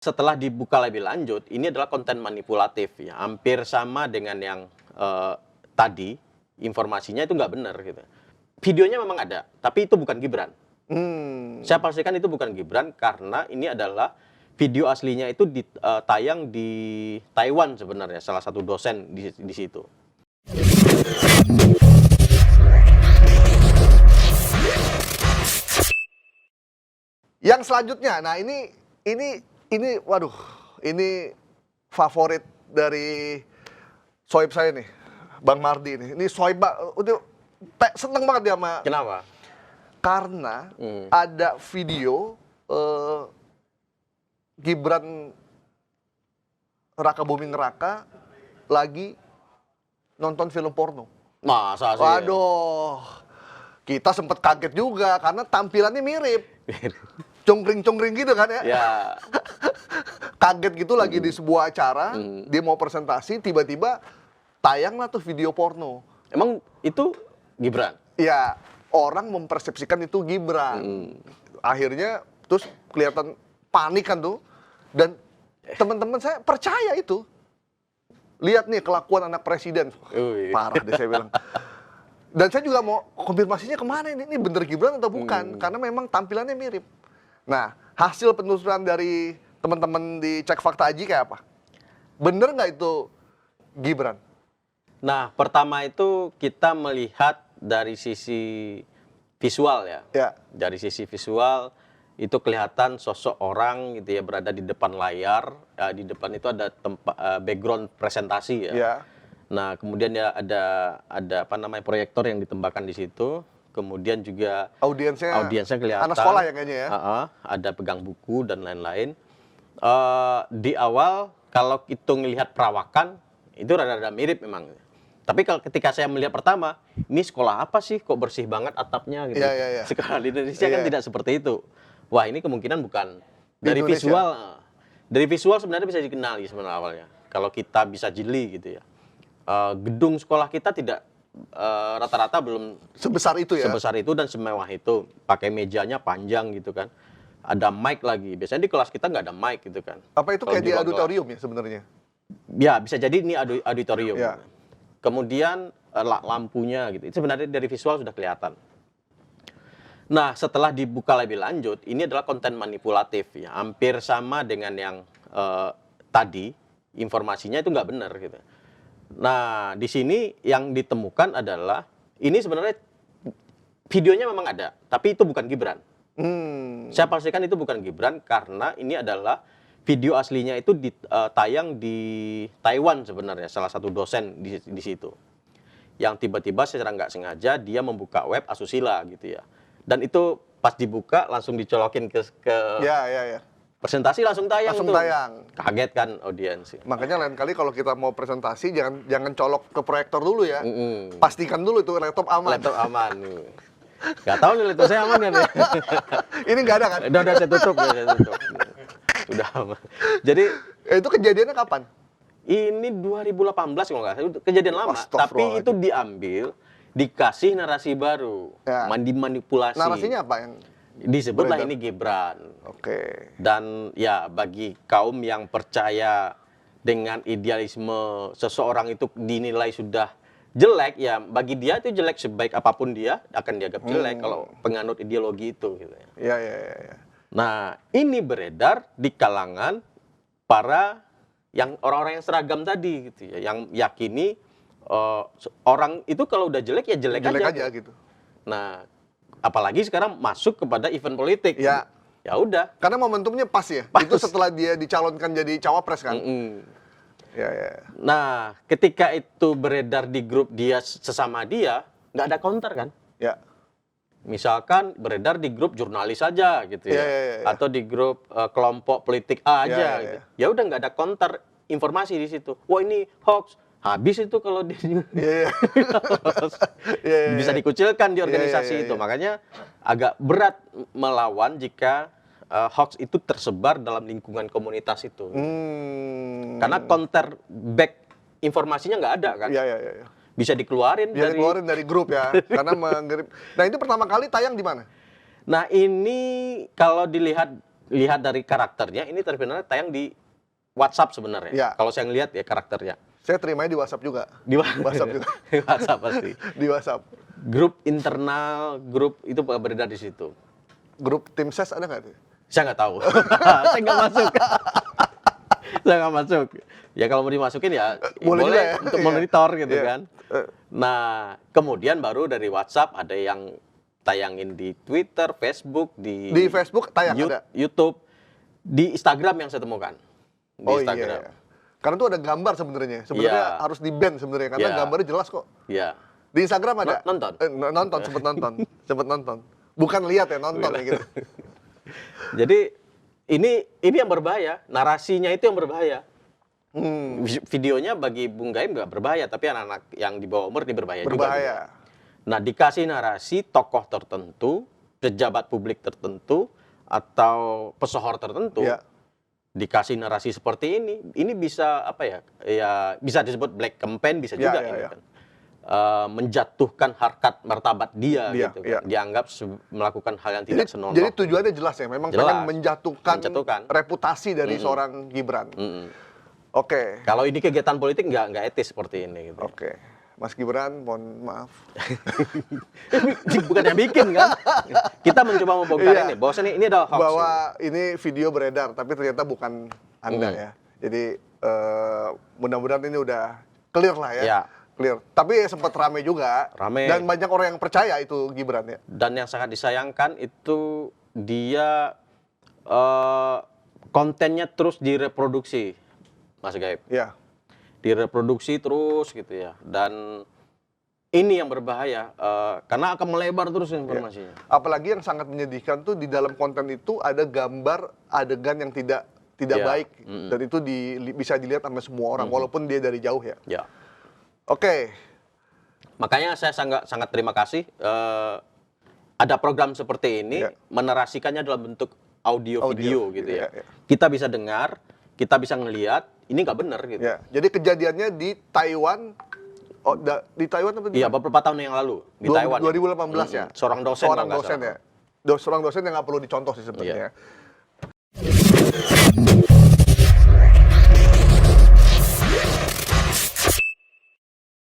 Setelah dibuka lebih lanjut, ini adalah konten manipulatif ya, hampir sama dengan yang tadi, informasinya itu nggak benar gitu. Videonya memang ada, tapi itu bukan Gibran. Saya pastikan itu bukan Gibran karena ini adalah video aslinya itu tayang di Taiwan sebenarnya, salah satu dosen di situ. Yang selanjutnya, nah ini waduh, ini favorit dari Soib saya nih, Bang Mardi nih. Ini Soib, udah seneng banget dia sama. Kenapa? Karena ada video Gibran Raka Buming Raka lagi nonton film porno. Masa sih? Waduh, kita sempet kaget juga karena tampilannya mirip. Congkring-congkring gitu kan ya? Ya. Kaget gitu lagi di sebuah acara, dia mau presentasi, tiba-tiba tayanglah tuh video porno. Emang itu Gibran? Ya, orang mempersepsikan itu Gibran. Akhirnya terus kelihatan panik kan tuh. Dan teman-teman saya percaya itu. Lihat nih kelakuan anak presiden. Parah deh saya bilang. Dan saya juga mau konfirmasinya kemana ini bener Gibran atau bukan. Karena memang tampilannya mirip. Nah, hasil penelusuran dari teman-teman di Cek Fakta Aji kayak apa? Bener nggak itu Gibran? Nah, pertama itu kita melihat dari sisi visual ya. Dari sisi visual itu kelihatan sosok orang gitu ya berada di depan layar. Ya, di depan itu ada background presentasi ya. Nah, kemudian ya ada apa namanya proyektor yang ditembakkan di situ. Kemudian juga audiensnya kelihatan. Anak sekolah ya kayaknya ya. Ada pegang buku dan lain-lain. Di awal kalau itu ngelihat perawakan itu rada-rada mirip memang. Tapi kalau ketika saya melihat pertama, ini sekolah apa sih kok bersih banget atapnya gitu. Sekolah di Indonesia kan tidak seperti itu. Wah, ini kemungkinan bukan dari visual. Dari visual sebenarnya bisa dikenali sebenarnya awalnya. Kalau kita bisa jeli gitu ya. Gedung sekolah kita tidak rata-rata belum sebesar itu ya. Sebesar itu dan semewah itu. Pakai mejanya panjang gitu kan. Ada mic lagi. Biasanya di kelas kita nggak ada mic gitu kan. Apa itu kayak di auditorium ya sebenarnya? Ya, bisa jadi ini auditorium. Kemudian lampunya gitu. Itu sebenarnya dari visual sudah kelihatan. Nah, setelah dibuka lebih lanjut, ini adalah konten manipulatif ya. Hampir sama dengan yang tadi, informasinya itu nggak benar gitu. Nah, di sini yang ditemukan adalah, ini sebenarnya videonya memang ada, tapi itu bukan Gibran. Saya pastikan itu bukan Gibran karena ini adalah video aslinya itu tayang di Taiwan sebenarnya, salah satu dosen di situ. Yang tiba-tiba secara nggak sengaja dia membuka web asusila gitu ya. Dan itu pas dibuka langsung dicolokin ke presentasi langsung tayang. Kaget kan audiens. Makanya lain kali kalau kita mau presentasi jangan colok ke proyektor dulu ya. Pastikan dulu itu laptop aman. Laptop aman. Gak tahu nih laptop saya aman kan ya. Ini nggak ada kan? Udah saya tutup. Udah aman. Jadi itu kejadiannya kapan? Ini 2018 kalau nggak salah, kejadian lama. Tapi itu diambil, dikasih narasi baru, dimanipulasi. Narasinya apa yang disebutlah ini Gibran? Dan ya bagi kaum yang percaya dengan idealisme seseorang itu dinilai sudah jelek, ya bagi dia itu jelek, sebaik apapun dia akan dianggap jelek kalau penganut ideologi itu gitu ya. Nah, ini beredar di kalangan para orang-orang yang seragam tadi gitu ya, yang yakini orang itu kalau udah jelek ya jelek aja gitu. Nah, apalagi sekarang masuk kepada event politik. Ya udah. Karena momentumnya pas ya. Itu setelah dia dicalonkan jadi cawapres kan. Nah, ketika itu beredar di grup dia sesama dia, nggak ada counter kan? Misalkan beredar di grup jurnalis aja gitu ya, atau di grup kelompok politik A aja. Gitu. Ya udah nggak ada counter informasi di situ. Wah ini hoax. Habis itu kalau bisa dikucilkan di organisasi itu. Makanya agak berat melawan jika hoax itu tersebar dalam lingkungan komunitas itu. Karena counter back informasinya nggak ada kan. Bisa dikeluarin dari grup ya. Karena nah itu pertama kali tayang di mana? Nah ini kalau dilihat lihat dari karakternya, ini sebenarnya tayang di WhatsApp sebenarnya. Ya. Kalau saya ngelihat ya karakternya. Saya terimanya di WhatsApp juga. Di WhatsApp juga. Di WhatsApp pasti. Di WhatsApp. Grup internal, grup itu beredar di situ. Grup tim ses ada nggak? Saya nggak tahu. Saya nggak masuk. Saya nggak masuk. Ya kalau mau dimasukin ya Boleh juga ya. untuk Iya. monitor gitu Iya. kan. Nah, kemudian baru dari WhatsApp ada yang tayangin di Twitter, Facebook, di Facebook tayang ada. YouTube, di Instagram yang saya temukan. Di Instagram. Iya. Karena tuh ada gambar sebenarnya. Sebenarnya Iya. harus di-ban sebenarnya karena Iya. gambarnya jelas kok. Iya. Di Instagram ada? Nonton. Nonton, sempet nonton. Sempet nonton. Bukan lihat ya, nonton ya gitu. Jadi ini yang berbahaya, narasinya itu yang berbahaya. Videonya bagi Bung Gaim nggak berbahaya, tapi anak-anak yang di bawah umur ini berbahaya juga. Berbahaya. Nah, dikasih narasi tokoh tertentu, pejabat publik tertentu, atau pesohor tertentu, Iya. dikasih narasi seperti ini bisa apa ya? Ya bisa disebut black campaign, bisa juga ini kan. Menjatuhkan harkat martabat dia gitu kan. Iya. Dianggap melakukan hal yang tidak senonoh. Jadi tujuannya jelas ya, memang Jelas. pengen menjatuhkan reputasi dari seorang Gibran. Oke. Kalau ini kegiatan politik nggak etis seperti ini. Gitu. Oke. Mas Gibran, mohon maaf. Bukan yang bikin kan? Kita mencoba membongkar ini. Bahwasanya ini adalah hoax. Bahwa ini video beredar, tapi ternyata bukan Anda ya. Jadi mudah-mudahan ini udah clear lah ya. Ya. Clear. Tapi sempat rame juga. Rame. Dan banyak orang yang percaya itu Gibran ya. Dan yang sangat disayangkan itu dia kontennya terus direproduksi, Mas Gaib. Iya. Direproduksi terus gitu ya. Dan ini yang berbahaya karena akan melebar terus informasinya. Apalagi yang sangat menyedihkan tuh di dalam konten itu ada gambar adegan yang tidak Ya. baik dan itu bisa dilihat sama semua orang walaupun dia dari jauh ya. Ya. Oke. Makanya saya sangat terima kasih ada program seperti ini menarasikannya dalam bentuk audio video gitu ya. Kita bisa dengar, kita bisa ngelihat, ini nggak benar gitu. Ya. Jadi kejadiannya di Taiwan. Oh, di Taiwan apa? Iya, beberapa tahun yang lalu di Taiwan. 2018 ya. Seorang dosen Seorang kalau nggak dosen salah. ya. Seorang dosen yang nggak perlu dicontoh sih sebenarnya. Iya.